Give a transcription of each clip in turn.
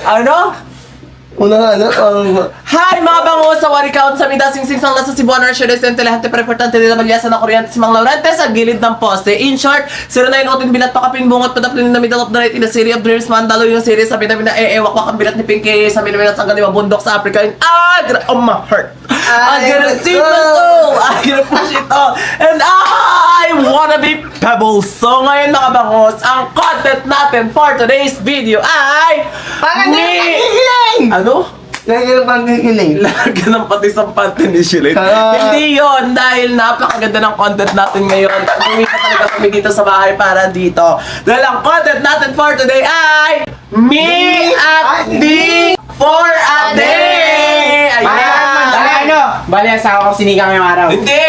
Ano? Hi mga bango sa Warikaon sa Midasing-sing sang nasa Cebuano Residence and telehante para importante nila malyasan na kuryente si Mang Laurente sa gilid ng poste. In short, 09 bilat pa kapin bungot padaplin in the middle of the night in the city of dreams. Mandalo yung series sabi namin na wak ang bilat ni Pinky sa minaminat sang kaniwa bundok sa Africa. Oh my heart. I'm gonna sing the soul. I'm gonna push it on. And I wanna be Pebbles. So ngayon mga bangos, ang content natin for today's video ay Ano? Lagi ng pangkikiling. Lagi ng pati sa panty ni Shirin. Hindi yon dahil napakaganda ng content natin ngayon. Umuwi pa talaga kami dito sa bahay para dito. Dahil ang content natin for today ay Me at D for a Day! Ayan! Bali, asawa ko sinika ngayong araw. Hindi!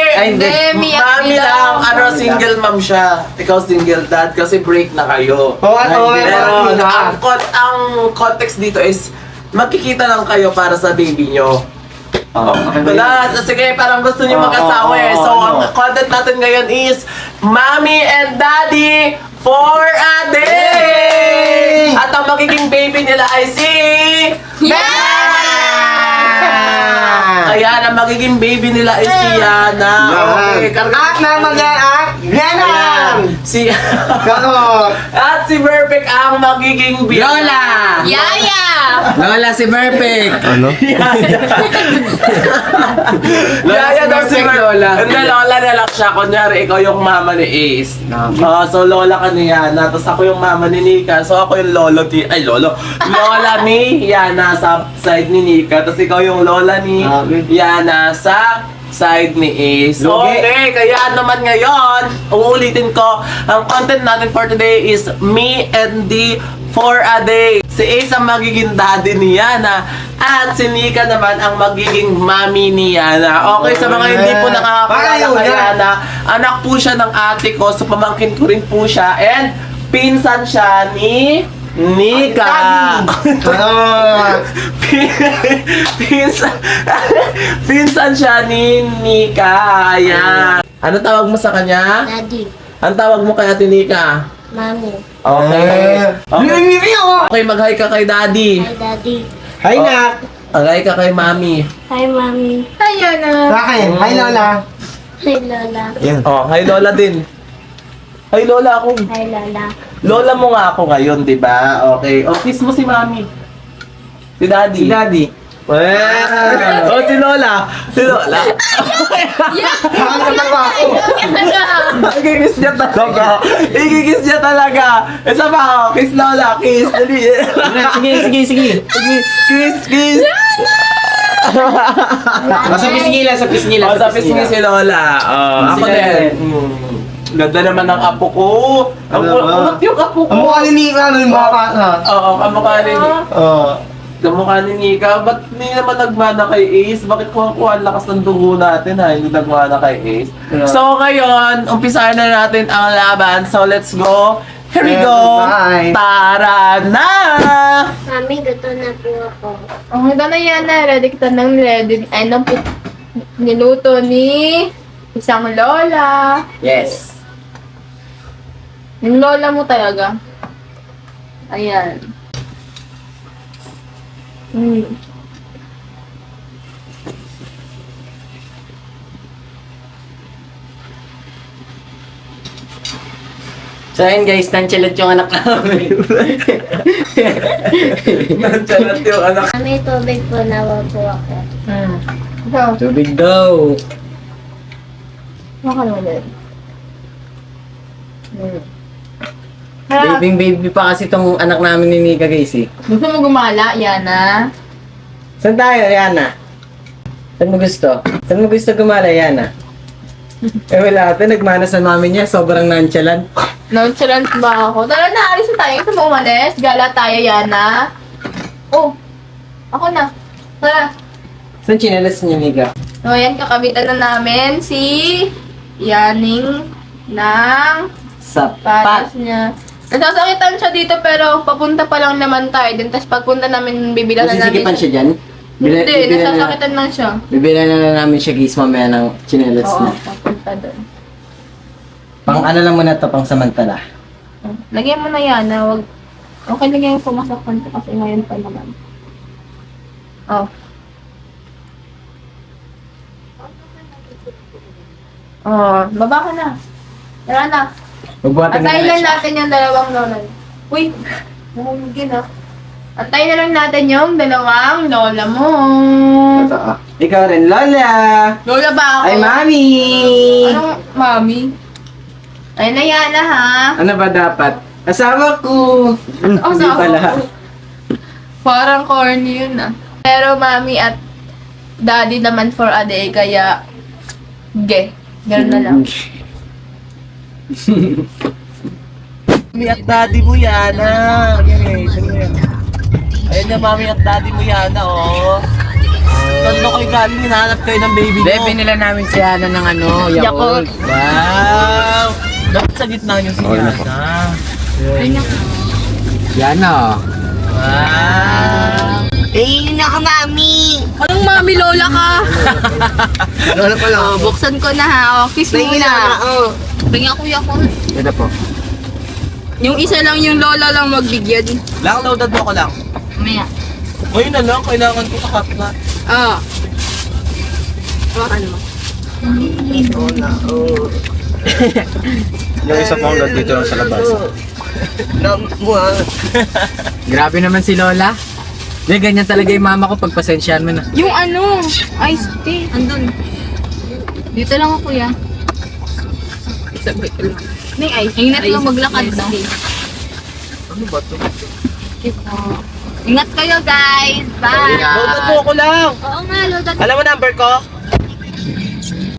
Me at Mami D lang, lang. single mom siya. Ikaw single dad kasi break na kayo. Pero ang context dito is magkikita lang kayo para sa baby nyo. Wala, sige, parang gusto niyo mag-asawa eh. So, ang content natin ngayon is Mommy and Daddy for a Day! At ang magiging baby nila ay si... Ayan, ang magiging baby nila ay si Yana. Okay, At naman yan, Yanang! Si... Ganon! At si Perfect ang magiging baby. Lola! Yaya! Lola si Perfect! Ano? Yaya daw si Perfect, Lola. Hindi, Lola na lang siya. Kunyari, ikaw yung mama ni Ace. So, Lola ka ni Yana. Tapos ako yung mama ni Nika. So, ako yung Lola ni Yana sa side ni Nika. Tapos ikaw yung Lola ni Yana sa side ni Ace. Okay, kaya naman ngayon, uulitin ko, ang content natin for today is Me and D for a Day. Si Ace ang magiging daddy ni Yana at si Nika naman ang magiging mommy ni Yana. Okay, sa mga hindi po nakakakilala kay Yana, anak po siya ng ate ko, so pamangkin ko rin po siya and pinsan siya ni Nika. Pinsan siya ni Nika. Ayan. Ano tawag mo sa kanya? Daddy. Ang tawag mo kay Ate Nika? Mami. Okay. Okay, mag-hi ka kay Daddy. Hi, Daddy. Hi, Nak! Mag-hi ka kay Mami. Hi, Mami. Hi, Yana. Bakit? Hi, Lola! Hi, Lola. Oh, hi Lola din. Hi Lola ako. Hi, Lola. Lola mo nga ako ngayon, di ba? Okay. O, kiss mo si Mami. Si Daddy. Si Daddy. Oh, si Lola. Si Lola. Bakit naman ba ako? Ikikiss niya talaga. Ikikiss niya talaga. Isa pa ako. Kiss Lola. Kiss. Dali. Sige. Kiss. Sa pisngila. Oh, sa pisngi si Lola. Ako Si Lola din. Ganda naman ng apo ko. Ang kulot yung apo ko. Ang mukha ni Nika, ano yung bata na? Oo, kamukha ni Oo. kamukha ni Nika. Ba't hindi naman nagmana kay Ace? Bakit kung ang lakas ng dugo natin ha? Hindi nagmana kay Ace. So ngayon, umpisahan na natin ang laban. So let's go. Here we go. Bye. Tara na! Mami, gusto na po ako. Oh, ito na yan na. Ready kita ng ready. Ay, niluto ni isang lola. Yes. Yung lola mo talaga. Ayan. So ayun guys, nonchalant yung anak namin. Nandyan yung anak. Mami, tubig po na po ako. So, Tubig daw. baka naman din. Baby pa kasi tong anak namin ni Nika guys eh. Gusto mo gumala, Yana? Saan tayo, Yana? Saan mo gusto gumala, Yana? Wala ate, nagmana sa mami niya, sobrang nonchalant. Nonchalant ba ako? Tara na, alis na tayo. Gusto mo umalis? Gala tayo, Yana. Oh, ako na. Tara. Saan chinelas niya, Nika? So, ayan, kakabitan na namin si Yaning ng patas niya. Nasasakitan siya dito pero papunta pa lang naman tayo. Then, tapos pagpunta namin, bibilan na namin Nasisikipan siya dyan? Hindi, nasasakitan lang siya. Bibilan na namin siya guys mamaya ng chinelas Oo, na. papunta doon. Pang ano lang muna to, pang samantala. Lagyan mo na yan, na wag Okay lang yung pumasakpan ko kasi ngayon pa naman. Oh. Oh, baba ka na. Tara na. Magbuhatin Antayin lang natin yung dalawang lola. Uy, namumugin ah. Antayin na lang natin yung dalawang lola mo. Ikaw rin, Lola. Lola ba ako? Ay, Mami. Anong mami? Ay, Nayana ha? Ano ba dapat? Asawa ko. Hindi Asawa pala. ko. Parang corny yun ah. Pero mami at daddy naman for a day, kaya ge. Ganun na lang. Mami at daddy mo yan, Ayun na, mami at daddy mo yan, oh. Saan ba kayo galing? Hinahanap kayo ng baby Hindi, mo. binila namin si Ana ng ano, Yakult. Wow! Dapat sa gitna niyo si Yana. Yana. Wow! Anong mami lola ka? Lola pa lang. Oh, buksan ko na ha. Oh, kiss muna. Tingnan kuya ko. Ito po. Yung isa lang yung lola lang magbigyan. Lang, loaded mo ko lang. Maya. Ngayon na lang, kailangan ko sa na. Ah. Hawakan mo. Yung isa pang lot dito lang sa labas. Grabe naman si Lola. Hindi, ganyan talaga yung mama ko pag pasensyahan mo na. Yung ano, iced tea. Andun. Dito lang ako ya. Sabay ko lang. May ice. Ingat lang maglakad na. Ano ba ito? Ingat kayo guys. Bye. Loaded mo ko lang. Oo nga, loaded. Alam mo number ko?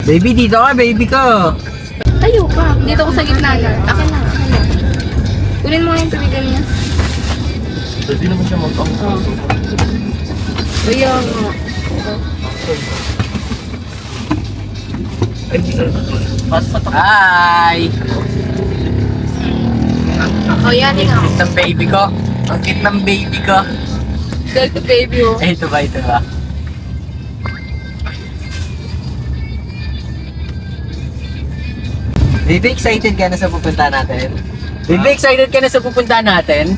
Baby, dito ka, baby ko. Tayo ka. Dito ko sa gitna na. Akin na. Kunin mo nga yung tubigan niya. Pwede naman siya mag-ang. Kuya. Hi! Oh, yan yun. Ang cute ng baby ko. Ang cute ng baby ko. Girl to baby oh. Eh, ito ba, ito ba? Baby, excited ka na sa pupunta natin? Baby, excited ka na sa pupunta natin?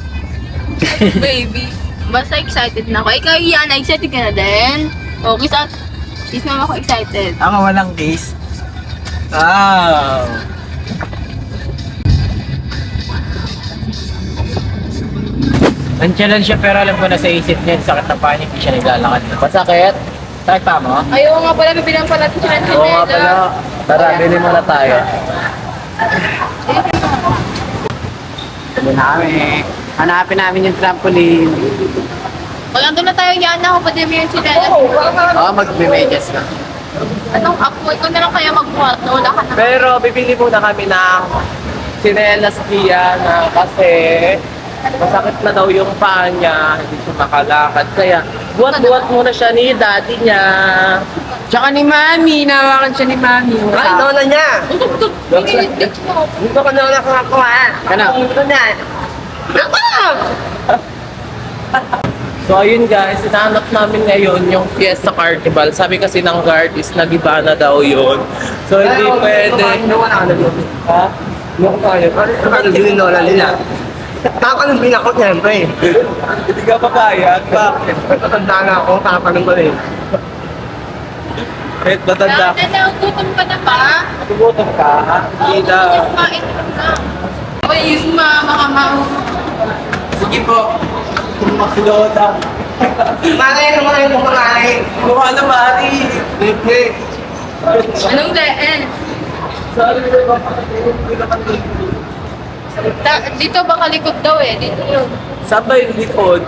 Baby. Basta excited na ako. Ikaw, Yana, excited ka na din? Oh, kiss mama ko excited. Ako walang kiss. Wow! Nandiyan lang siya pero alam ko na sa isip niya, sakit na pa niya, hindi siya naglalakad. Masakit? Sakit pa mo? Ayaw nga pala, bibilang pala natin siya ng Oo nga pala. Tara, bili muna tayo. Tuloy na kami. Hanapin namin yung trampoline. Pag andun na tayo, Yana, kung pwede mo yung chinelas. Oo, magme-medyas ka. Anong apo? Ikaw na lang kaya magbuhat. Wala ka na. Pero bibili muna kami ng sinelas niya na kasi masakit na daw yung paa niya, hindi siya makalakad. Kaya buhat-buhat muna siya ni daddy niya. Tsaka ni Mami, nawakan siya ni Mami. Ay, lola niya! Dito ka na nakakuha. Ano? Dito na. So ayun guys, hinahanap namin ngayon yung Fiesta Carnival. Sabi kasi ng guard is nagiba na daw yun. So hindi pwede. Ha? Yung kaya. Ano din yung lola nila? Tatanong binakot niya, pre. Hindi ka papayag. Bakit? Matanda na ako, tatanong ko rin. Kahit matanda ka. Yana, gutom ka na ba? Tugutom ka? Hindi na. Kumain ka na. Uy, yes, mama ka ma. Sige po. Lola. Malay naman yung kumalay. Mukha na Mari. Libre. Anong daan? Sorry, Dito baka likod daw eh. Dito yun. saan ba yung likod?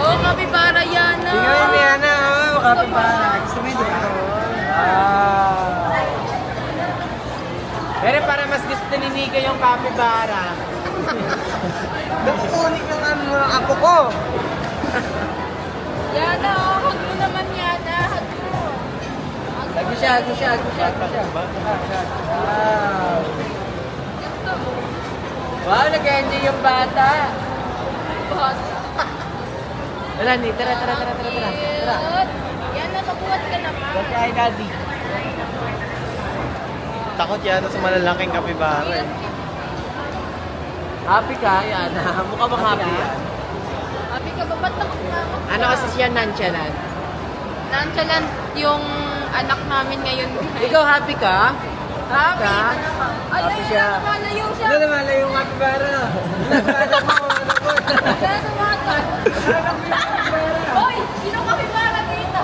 Oh, kapibara Yana. Yana, oh, kapibara. Gusto mo yun? Pero para mas gusto ni Nika yung kapibara. Nakukunik ng ano mga apo ko. Yana, oh, hug mo naman Yana. Hug mo. Hago siya, hago siya, hago siya, hago siya. Wow! Wow, nag-enjoy yung bata. Wala, ni, tara. Yana, pabuhat ka naman. Kay Daddy. Takot yan sa malalaking kapibara eh. Happy ka, Yana. Mukha bang happy yan? Happy ka ba? Ba't ako sumama? Ano kasi siya nonchalant? Nonchalant yung anak namin ngayon. Ikaw happy ka? Happy? Ka? Ay, Happy siya. Lumalayo siya. Ano naman lang yung happy para? Kaya tumata. Hoy, sino kami para dito?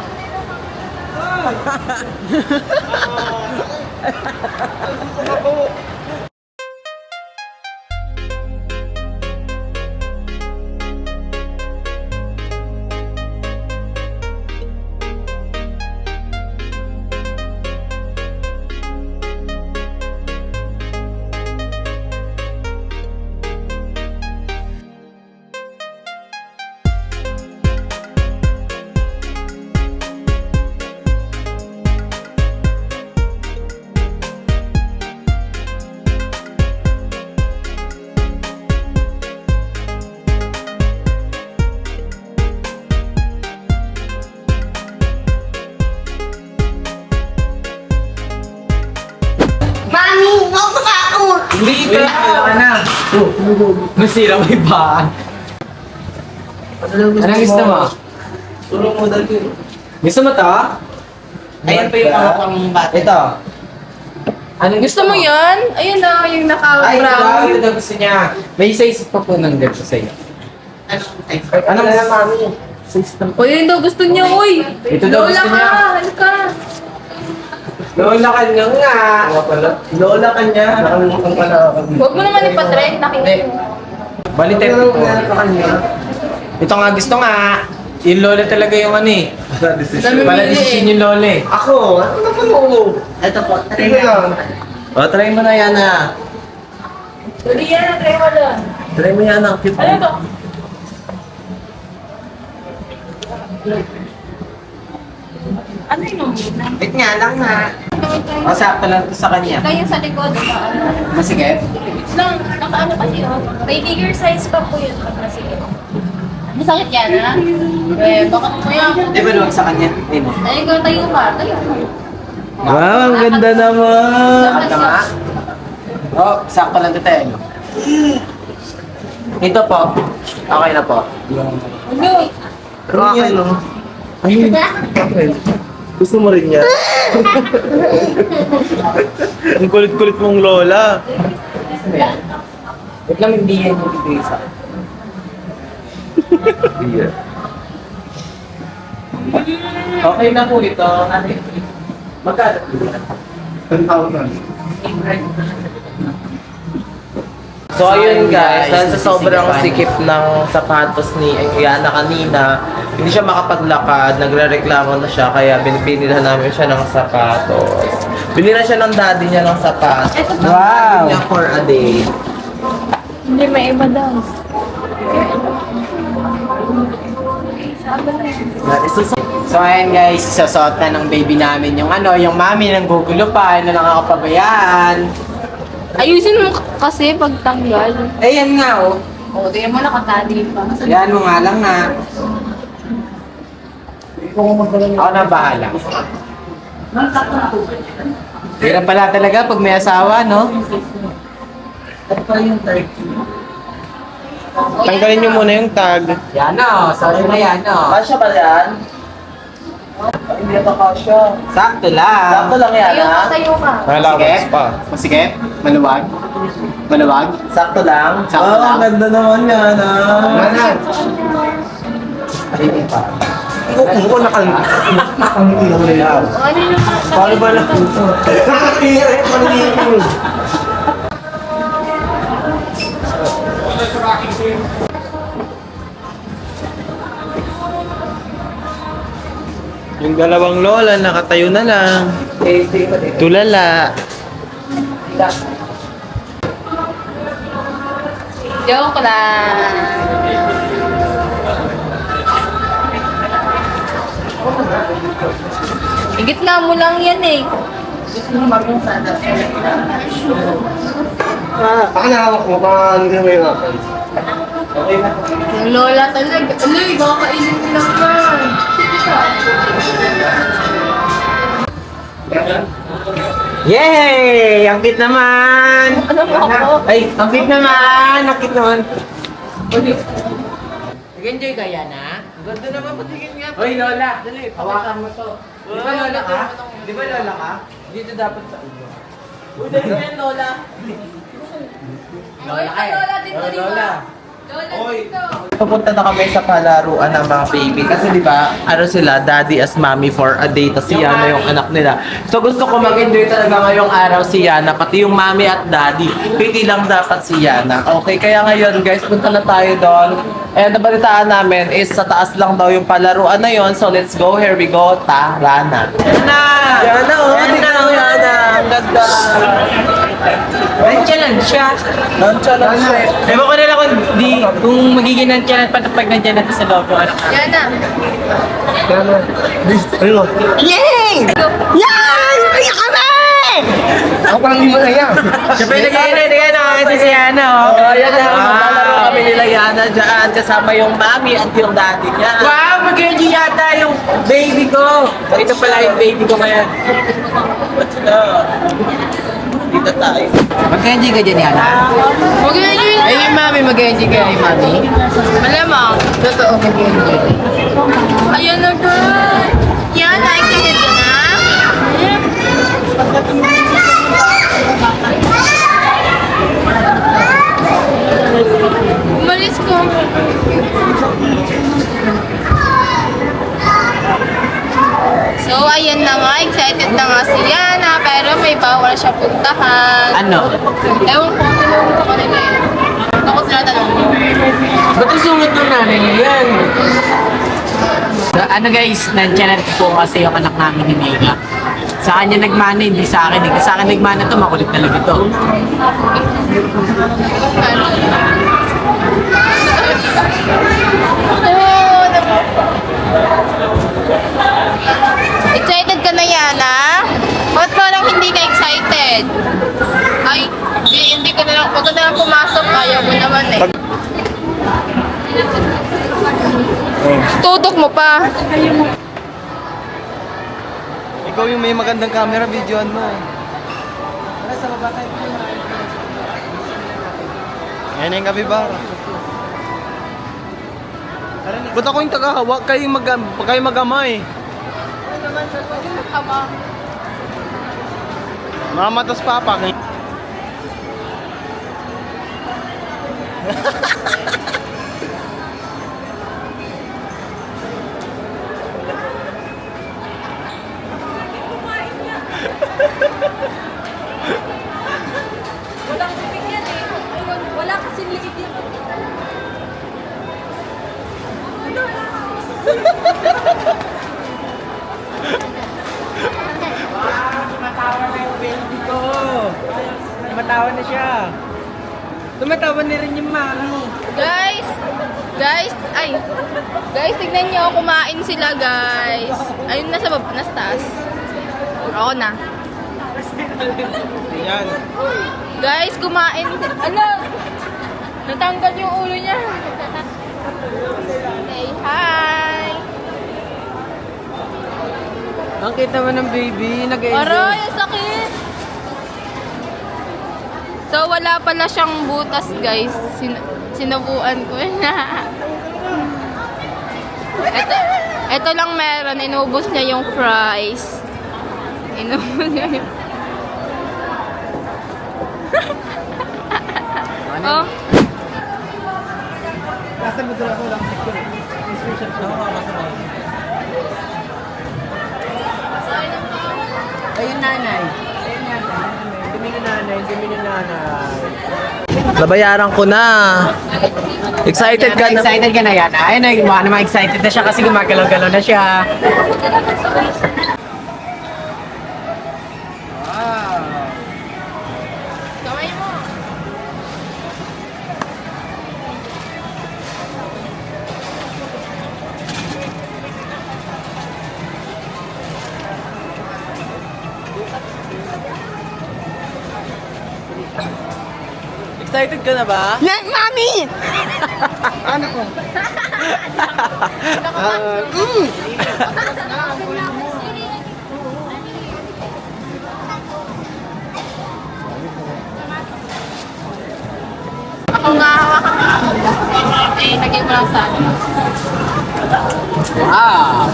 Mami, huwag ka ako! Hindi ito. Wala na. Masira mo yung baan. Anong gusto mo? Tulong mo dali. Gusto mo to? Ayan pa yung mga pang bata. Ito. Anong Gusto mo yan? Ayun na, yung Ay, naka-brown. ito daw gusto niya. May size pa po ng ganito sa'yo. Ano na lang, mami? O yun daw gusto niya, uy. Ito daw Lola gusto ka, niya. halika. Lola ka nyo nga. Lola ka niya. Nakalimutan ka na ako. Huwag mo naman ipatrend, nakikita mo. Balitin Ano ko. na sa kanya? Ito nga gusto nga. Yung lola talaga yung ano eh. Namimili Pala decision yung lola eh. Ako? Ano na pa mo? Ito po, Ano yan? O, try mo na yan na. Tuloy yan, try mo doon. Try mo yan ang cute. Ano to? Ano yung Wait nga lang na. O, sakto lang ito sa kanya. Kayo sa likod, ano? Masigit? Wait lang, nakaano kasi oh. May bigger size pa po yun pag nasigit. Masakit yan, ha? Eh, baka mamaya. Di ba luwag sa kanya? Hindi mo. Ay, ikaw tayo ka. Tayo ka. Wow, ang ganda naman. Sakto nga. O, sakto lang ito tayo. Ito po. Okay na po. Ano? Pero akin, no? Gusto mo rin yan? Ang kulit-kulit mong lola. Ano yan? Wait lang, hindi yan yung bibigay sa akin. Okay na po ito. Ano ito? Magkano po yan? 10,000. So ayun guys, dahil sa sobrang sikip ng sapatos ni Yana kanina, hindi siya makapaglakad, nagre-reklamo na siya, kaya binipinilhan namin siya ng sapatos. Bili na siya ng daddy niya ng sapatos. Wow! Niya for a day. Hindi, may iba daw. So ayan guys, isasot na ng baby namin yung ano, yung mami ng gugulo pa, ano nakakapabayaan. Ayusin mo kasi pagtanggal. Ayan nga oh. O, tingnan mo nakatali pa. Yan mo nga lang na. Ako na bahala. Hirap pala talaga pag may asawa, no? Tanggalin niyo muna yung tag. Yan o, sorry na yan o. Kasya ba yan? Hindi ito kasya. Sakto lang. Sakto lang yan, Tayo ka, ha? tayo ka. Masigit? Masigit? Maluwag? Maluwag? Sakto lang? Sakto lang. Ang ganda naman yan, ha? Manan! Hindi pa. Ako nakangiti ako nila. Ano yung Paano ba na? Nakakatira eh, paano Yung dalawang lola, nakatayo na lang. Tulala. Joke lang. Igit nga mo lang yan eh. Baka nahawak mo, baka hindi mo yung akin. Yung lola talaga. Uloy, baka kainin mo lang yan. Yay! Ang cute naman! Ano mo ako? Ay, ang cute naman! Ang cute naman! Nag-enjoy ka yan, ha? Ganda naman, patigin nga. Hoy, Lola! Dali, hawakan mo to. Di ba Lola ka? Di ba Lola ka? Dito dapat sa ulo. Uy, dali yan, Lola! Lola ka eh. Lola dito, di ba? Lola! Lola dito. Pupunta na kami sa palaruan ng mga baby. Kasi di ba, ano sila, daddy as mommy for a day. Tapos si Yana yung anak nila. So gusto ko mag-enjoy talaga ngayong araw si Yana. Pati yung mommy at daddy. Piti lang dapat si Yana. Okay, kaya ngayon guys, punta na tayo doon. And nabalitaan namin is sa taas lang daw yung palaruan na yon. So let's go, here we go. Tara na. Yana! Yana, oh, tingnan mo Yana. Ang ganda. Nonchalant siya. Nonchalant siya. Ewan ko nila kung magiging nonchalant pa pag nandiyan natin sa loob yung anak namin. Yan na. Ano? Yay! Yay! Kaya kami! Ako parang hindi mo na yan. Siyempre, nag-iinay nakakita si Yana, oh. Oh, yan na. Maglalaro kami nila Yana dyan. Kasama yung mommy at yung daddy niya. Wow! Mag-enjoy yata yung baby ko. Ito pala yung baby ko ngayon. What's up? Dito tayo. Mag-enjoy ka dyan, Yana? Huwag na yun. Ay, yung mami, mag-enjoy ka, yung mami. Malamang. Totoo, mag-enjoy. Ayan na girl. Yan, excited ka na? Umalis ko. So, ayan na nga. Excited na nga si Yana. Pero may bawal siya puntahan. Ano? Ewan ko, tinawag ko kanina eh. Ako sila tanong mo. Ba't isunod ng nanay niya yan? So, ano guys, nonchalant po kasi yung anak namin ni Mega. Sa kanya nagmana, hindi sa akin. Sa akin nagmana to, makulit talaga to. Oh, excited ka na, Yana? Ba't parang hindi ka excited? Ay, hindi ka na lang, huwag ka na lang pumasok. Ayaw mo naman eh. Tutok mo pa. Ikaw yung may magandang camera, videoan mo. Ayan na yung kapibara. Ba't ako yung tagahawak? Kayo mag-amay. Ama. Mama tos papa. Walang bibig yan eh. Ayun, wala kasi liit yan. Tumatawa na yung baby ko. Tumatawa na siya. Tumatawa na rin yung mami. Guys, tignan niyo, kumain sila, guys. Ayun, nasa taas. Ako na. Yan. Guys, kumain. Ano? Natanggal yung ulo niya. Say hi. Ang kita mo ng baby, nag-enjoy. Aray, ang sakit. So, wala pala siyang butas, guys. Sinubuan ko. Ito lang meron. Inubos niya yung fries. Inubos niya yung... Oh. Nasa mo doon ako lang picture. Ayun nanay. Ayun nanay. Dumi ni nanay. Dumi ni nanay. Nabayaran ko na. Excited ka na? Excited ka na yan. Ayun na, mukha naman excited na siya kasi gumagalaw-galaw na siya. Kamay mo. Excited ka na ba? Yan, mami! Nakaman. mo lang sa akin. Wow!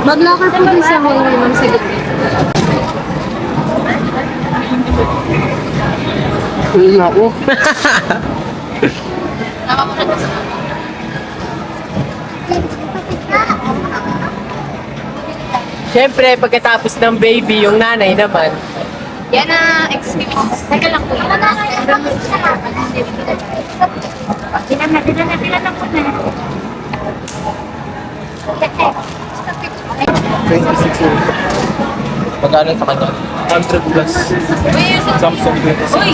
Mag-locker po din sa hall naman sa gitna. Ako. Siyempre, pagkatapos ng baby, yung nanay naman. Yan na, excuse. Teka lang po. Magkano sa kanya? 100 plus. Samsung 26. Uy!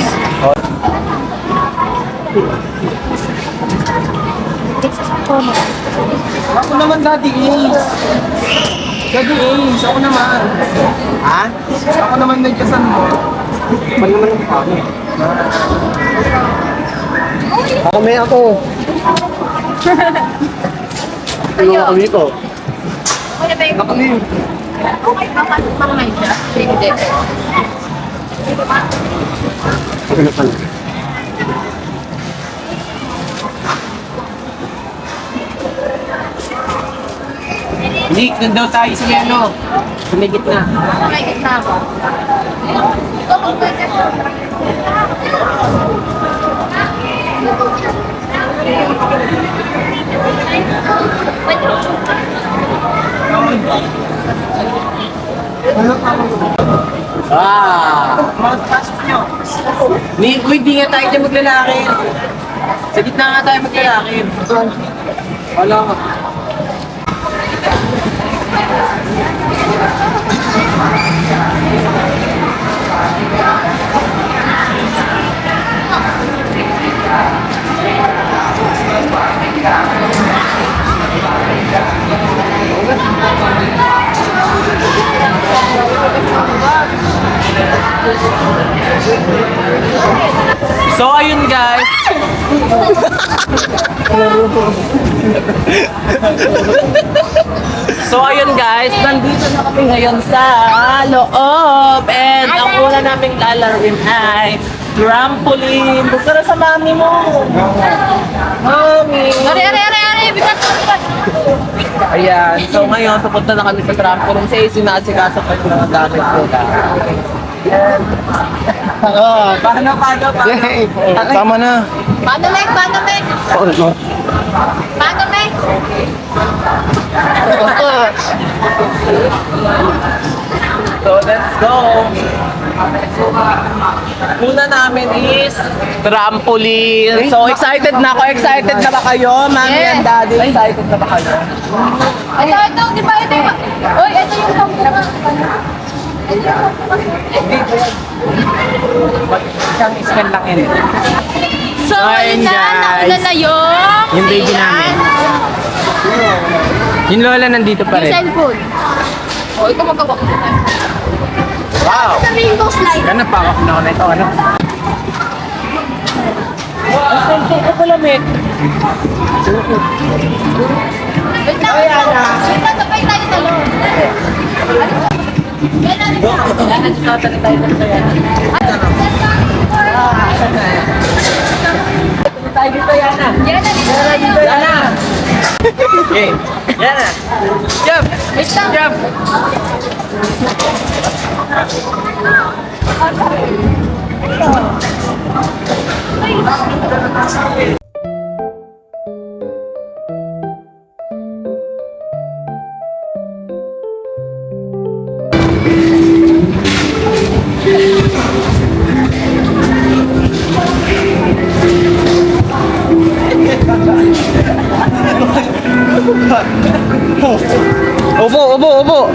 Ako naman, Daddy Ace. Daddy Ace, ako naman. Ha? Ako naman nagkasan mo. Pag naman ang kami. Kami ako. Ano kami ko? Kuya Beng, Kami. okay ba mamay siya? Hindi. Ano pala? Nick, nandun tayo sa ano. Sa may gitna. May gitna ako. Magpasok nyo. Nick, uy, di nga tayo dyan maglalaki. Sa gitna nga tayo maglalaki. Wala ka. So ayun guys. So ayun guys, nandito na kami ngayon sa loob and ang una naming lalaruin ay trampoline. Bukta na sa mami mo. Mami. Are, bigat. Ayan, so ngayon pupunta na kami sa trampoline. Sa sinasikaso pa yung mga gamit ko na. Oo, paano? Tama na. Paano, Meg? Paano, Meg? Paano, Meg? So let's go! Una namin is trampoline. So excited na ako. Excited na ba kayo? Mami and daddy, excited na ba kayo? Ito, di ba? Ito yung... Uy, ito yung pampunga. Isang iskan lang yun. So, Ayun, ayun na, guys. nauna na Yung baby namin. Yung lola nandito pa Yung rin. cellphone. O, ito magawa ko. Wow! Sa rainbow slide. Ganap pa ako na ito, ano? Ang cellphone ko pala, Met. Wait lang, wait lang, sabay tayo talon. Yan na, Yan, nagsasabi tayo ng saya. Tayo dito, Yana. Yan na, Dito, Yana. Okay. Yana. Jump! wait lang. Jump! Upo.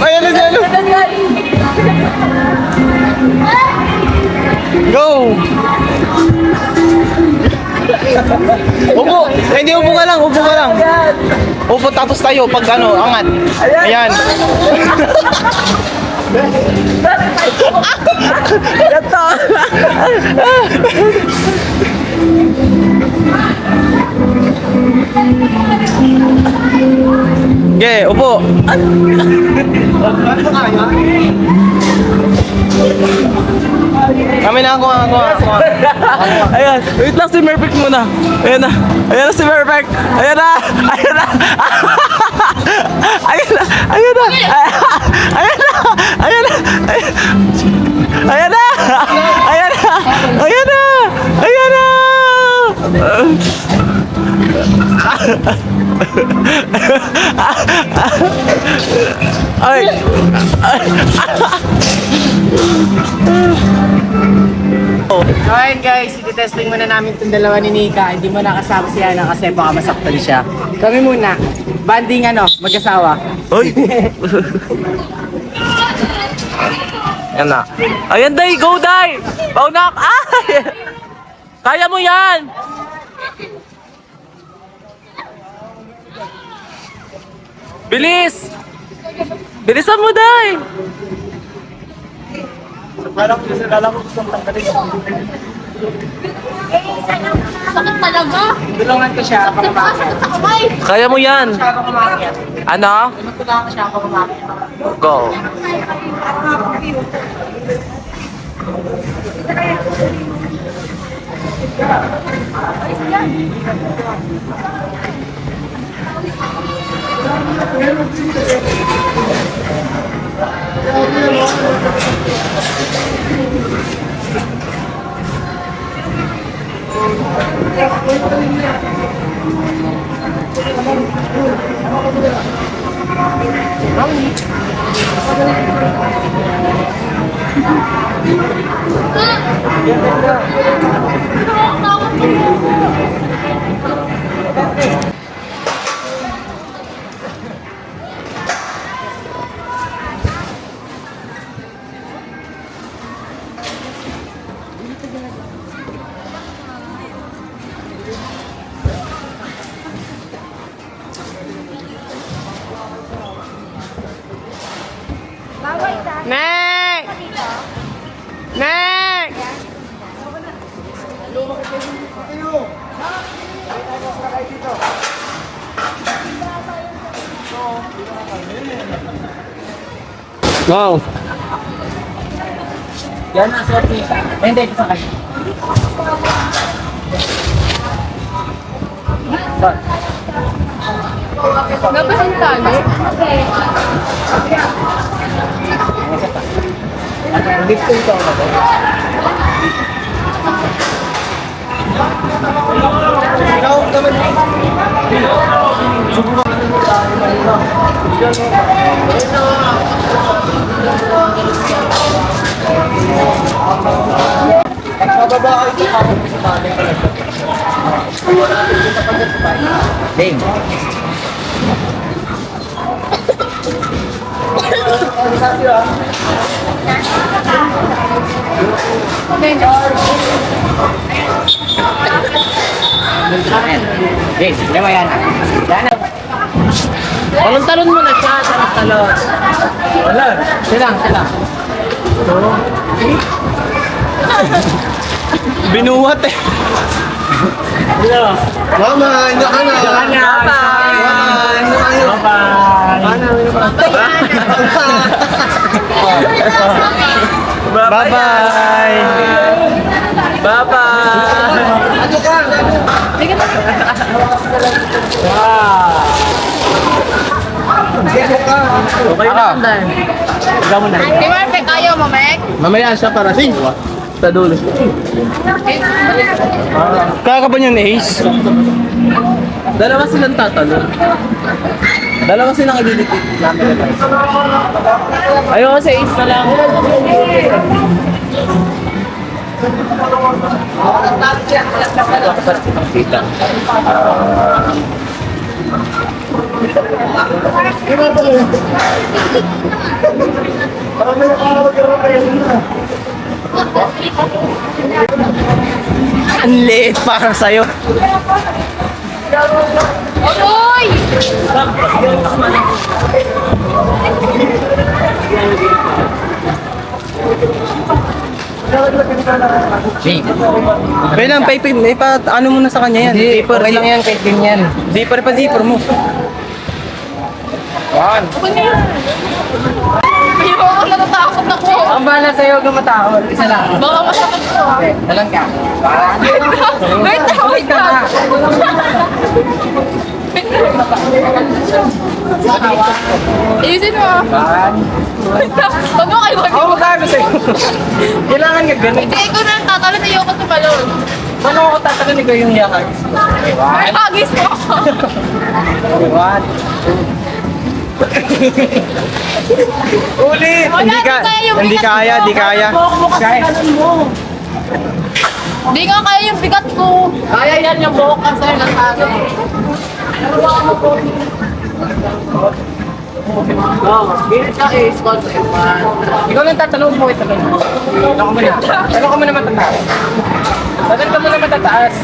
Ayan na siya. Go! Upo! Hindi, upo ka lang. Upo tapos tayo pag ano, angat. Ayan. Ito! Okay, upo. Kami na ako. Ayan, wait lang si Perfect muna. Ayan na. Ayan na si Perfect. Ayan na. Ayan na. Ayan na. Ayan na. Ayan na. Ayan na. Ayan na. Ayan na. Ayan na. Ayan na. Ay. So ayun guys, iti-testing muna namin itong dalawa ni Nika. Hindi mo nakasama si Ana kasi baka masaktan siya. Kami muna, banding mag-asawa. Uy. Ayan na. Ayan, Day! Go, Day! Paunak! Ay! Kaya mo yan! Bilis! Bilisan mo, Day! Sakit talaga. Tulungan ko siya Sakit pa, sakit sa kamay. Kaya mo yan! siya ako kumakit. Ano? Tulungan ko siya ako kumakit. Go! Next! Next! Go! Yan na, sorry. Hindi, kasakay. Nabahan tayo. Dito ito. Ding. Ding, lima yan. Yan. Talon-talon mo na siya, talon-talon. Wala. Silang. Binuhat eh. Mama, hindi ka na. Bye-bye. Okay na, Anday. Ikaw mo na. Di Perfect, ayaw mo, Mek? Mamaya siya para sa dulo. Kaya ka ba niyo ni Ace? Dalawa silang tatalon. Dalawa silang ililitit namin. Ayoko sa Ace na lang. Ang liit para sa'yo. Oy! Kaya lang, ano mo na sa kanya yan. Zipper, Okay lang yan, kahit ganyan. Zipper pa, zipper mo. Yan. Ayoko ako natatakot ako. Ang bahala sa'yo, huwag matakot. Isa lang. Baka masakit ko. Talang ka. Wait lang, wait lang. Ayusin mo. Wait lang. Huwag mo kayo. Ako magkano sa'yo. Kailangan nga ganun. Hindi, ikaw na ang tatalon. Ayoko tumalon. Paano ako tatanungin ko yung yakag? Ay, hagis mo ako. What? Ulit! Wala, Hindi di kaya yung hindi bigat kaya, mo. di kaya. Hindi nga kaya yung bigat ko. Kaya yan yung buhok ka sa'yo ng taso. Gilit ka is concept. Ikaw lang tatanong mo ito. Tanong mo na. Tanong ka mo na matataas. Tanong ka mo na matataas.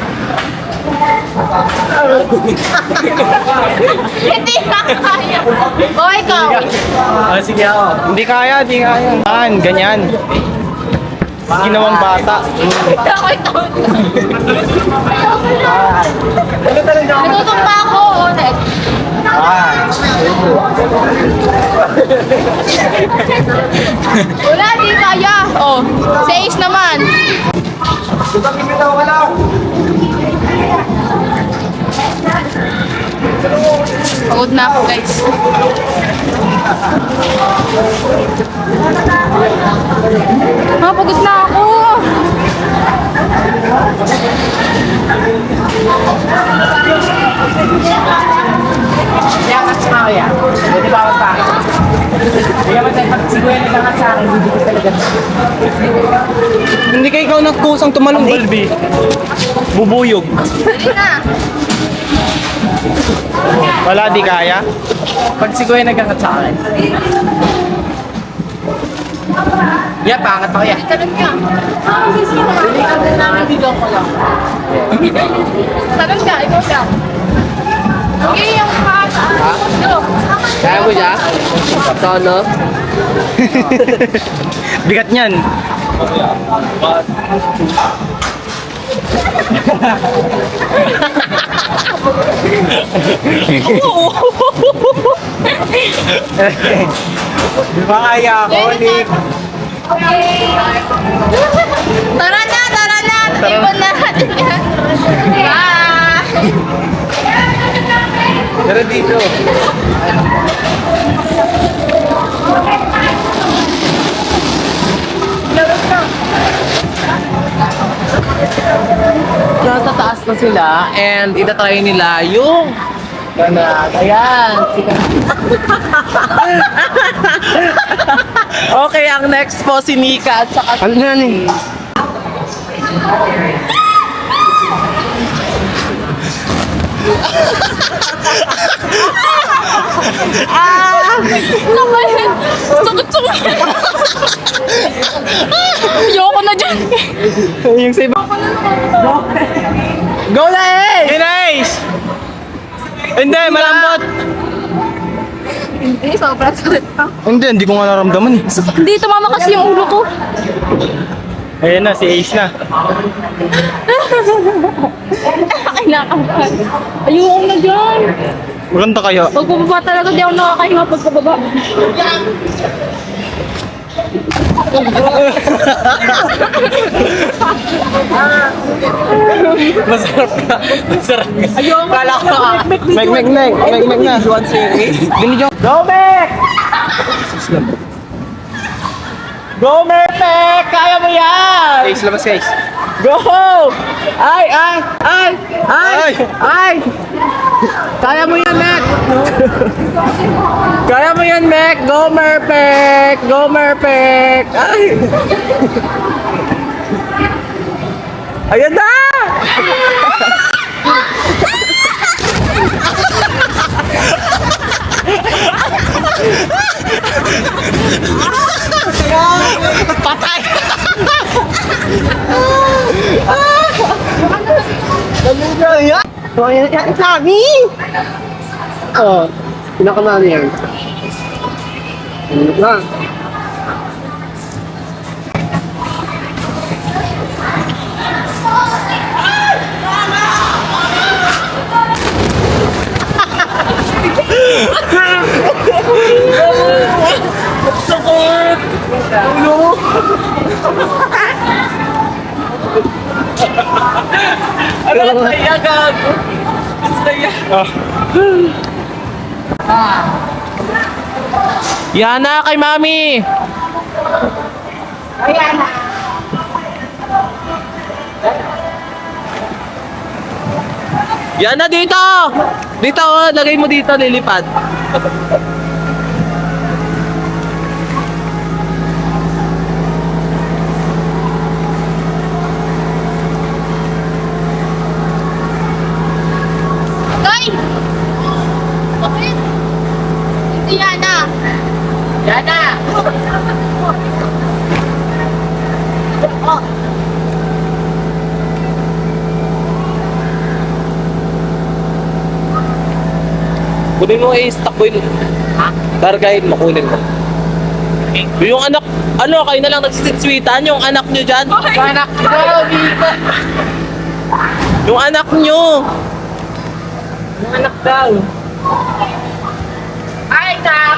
Hindi nga kaya. O, ikaw. Sige ako. Hindi kaya, di kaya. Yan, ganyan. Ginawang bata. Ako ito. Ano tanong ka? Natutumba ako. O, next. Wala, di kaya. O, si Ace naman. Pagod na ako, guys. Pagod na ako. Yakas nga kaya. Pwede ba ako pa? Kaya pag siguro na sa akin, hindi ko talaga. Hindi ka ikaw nagkusang tumalong, Balbi. Bubuyog. Dali na. Wala, di kaya. Pag siguro nagkakat sa akin. Yeah, pangat pa kaya. Talon ka. Hindi ka din namin video ko lang. Talon ka, ikaw ka. Sige, yung kasa. Go. Kaya mo siya? Tono? Bigat niyan. Di ba kaya ako? Ready na. Tara na, tara na. Iwan na natin yan. Bye. Tara dito. Nasa taas na sila and itatry nila yung ganat. Ayan. Okay, ang next po si Nika at saka Ano na yan eh? Samayin. Sakit-sakit. Ayoko na dyan. Yung sa iba. Go na eh! Hey, nice! Hindi, malambot. Hindi, sobrang sakit pa. Hindi ko nga naramdaman eh. Hindi, tumama kasi yung ulo ko. Ayan na, si Ace na. Kinakabahan. Ayoko na dyan. Maganda kaya. Pag bumaba talaga, di ako nakakahinga pagkababa. Masarap ka. Masarap ka. Ayoko. Kala ko ka. Meg na. Binigyan. Go back! Go Merpek! Kaya mo yan! Ace, labas guys. Go! Ay! Kaya mo yan, Mac! Kaya mo yan, Mac! Go Merpek! Go Merpek! Ay! Ayan na! Patay! So, yan sabi! Oh, pinakamano yan. Ano na? Ang saya, gago. Ang saya. Yana, kay mami. Yana, dito! Dito, oh. Lagay mo dito, lilipad. Toy! Bakit? Hindi Yana. Yana! Kunin mo takbuhin. Ha? Targahin mo, kunin mo. Yung anak, kayo na lang nagsisitswitan, yung anak nyo dyan. Anak ko, dito! Yung anak nyo. Yung anak daw. Ay, nak!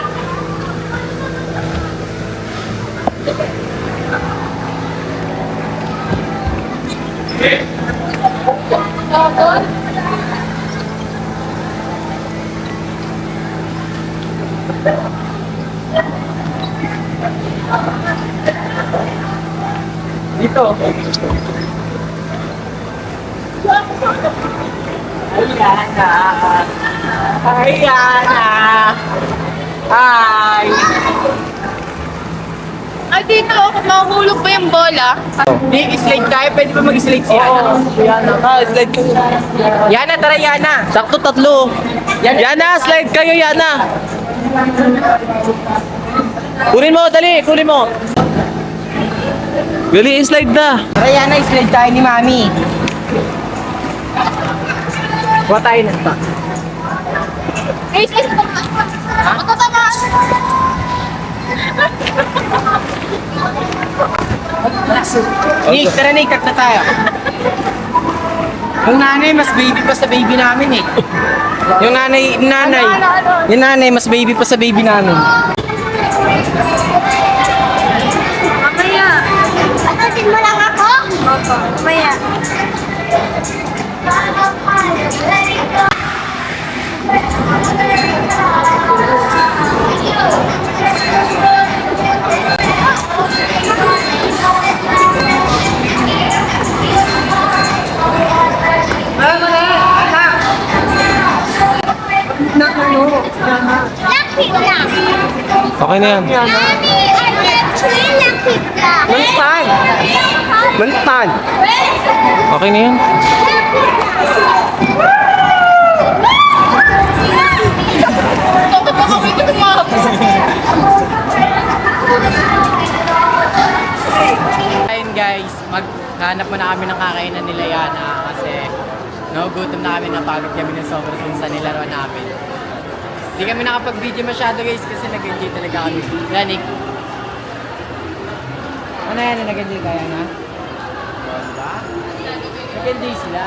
Dito. Ay, Yana! Ay! Ay, dito. Mahulog pa yung bola. Di, slide tayo. Pwede ba mag-slide si Yana? Slide kayo. Yana, tara Yana! Sakto, tatlo. Yana, slide kayo, Yana. Kunin mo, dali, kunin mo. Dali, slide na. Tara Yana, slide tayo ni Mami. Kuha tayo ng ta. Guys, matatamaan. Nick, tara Nick, cut na tayo. Yung nanay, mas baby pa sa baby namin eh. Yung nanay, mas baby pa sa baby namin. Mamaya. Atatin mo lang ako? Opo. Mamaya. Okay na yan. Baliktad! Baliktad! Okay na yan. Ayun guys, maghanap muna kami ng kakainan nila Yana kasi nagugutom na kami, napagod kami ng sobrang kung sa nilaro namin. Hindi kami nakapag-video masyado guys kasi nag-enjoy talaga kami. Yanik. Ano yan? Nag-enjoy ka Yana? Diba? Nag-enjoy sila.